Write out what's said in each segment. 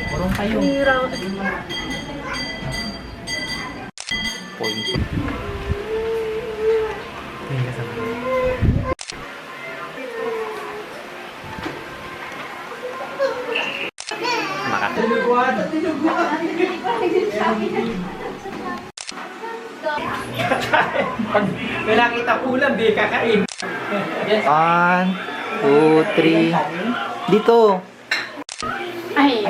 Marong kayo. Point. May kasama. Maka. Pag may nakita ulam, di kakain. 1, 2, 3. Dito. Ay.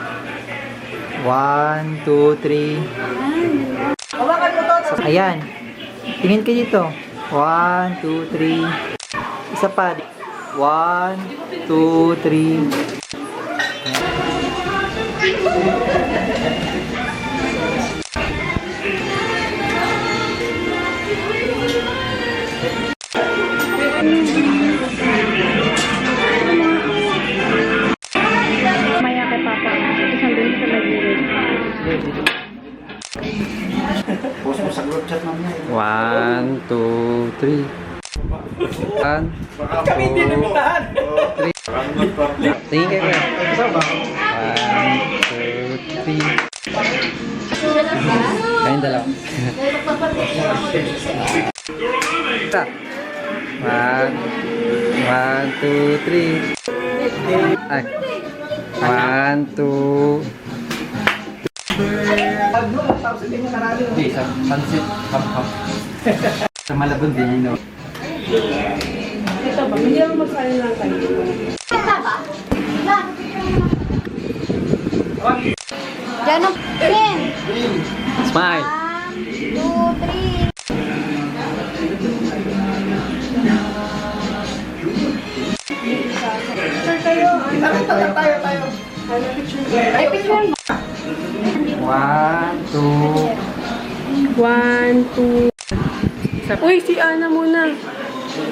1, 2, 3. Ayan. Tingin ka dito. 1, 2, 3. Isa pa. 1, 2, 3. Maya kay Papa. Isang din sa nag-iwig. Post mo sa group chat mamaya. 1, 2, 3. 1, 2, 3. Tingin kayo. 1, 2, 3. Kayong dalawa. Isa. 1, 2, 3. Ay. 1, 2. Hindi, sa sunset. Hap-hap. Sa Malabon din, you know. Ito ba? Hindi naman magsaling lang kayo. Diyan ang pin. Smile. 1, 2, 3. Picture kayo. Tayo. Ano picture? Ay, picture. 1, 2. 1, 2. Uy, si Ana muna.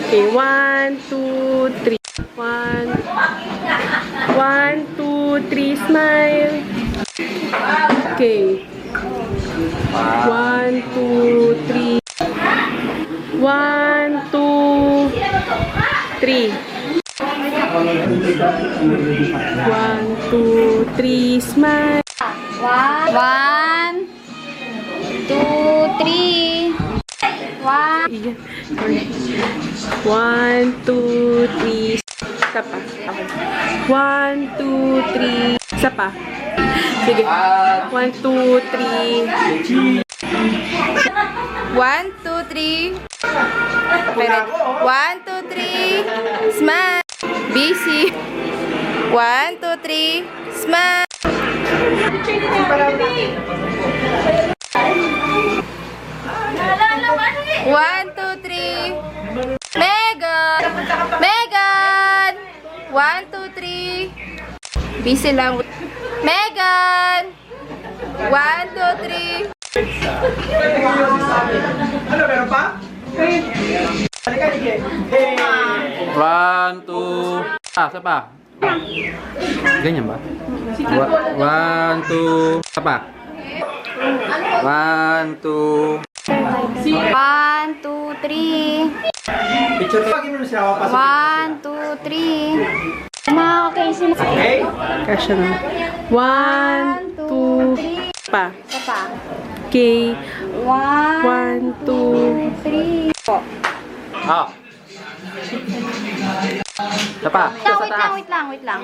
Okay, 1, 2, 3. 1, 2, 3, smile. Okay. 1, 2, 3. 1, 2, 3. 1, 2, 3, smile. 1, 2, 3. 1. 1, 2, 3. Isa pa. Okay. 1, 2, 3. Isa pa. Sige. 1, 2, 3. 1, 2, 3. Pero 1, 2, 3. Smile. Busy. 1, 2, 3. Smile. 1, 2, 3. Megan! Megan! 1, 2, 3. Busy lang. Megan! 1, 2, 3. Ano, meron pa? Halika, Nike. Hey! 1, 2. Isa pa. Ganyan ba? 1, 2. Isa pa. 1, 2. 1, 2, 3. Picture pa, gano'n siya. 1, 2, 3. Makakaisin. Okay? Kasha na. 1, 2. Pa. Isa pa. Okay. 1, 1, 2. 3. Ah. Isa pa. Isa sa taas. Wait lang.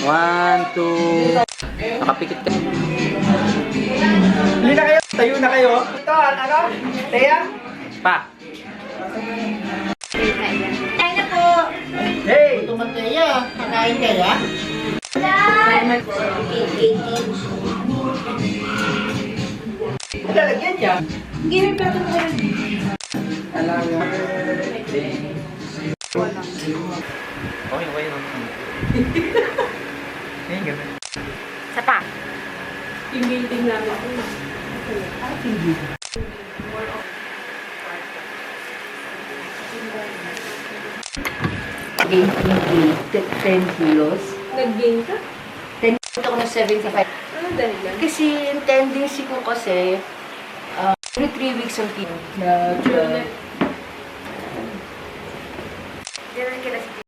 1, 2. Nakapikit ka. Huli na kayo. Tayo na kayo. Ito, ano? Teya? Pa. Ay na po. Hey! Tumataya, kakain kaya? Lalagyan niya. Okay. Ngayon ganun. Isa pa. Tingin namin. Gain 10 kilos. Nag-gain ka? 10 kilos ako ng 75. Ano dahil yan? Kasi yung tendency ko kasi, every 3 weeks ang kilos.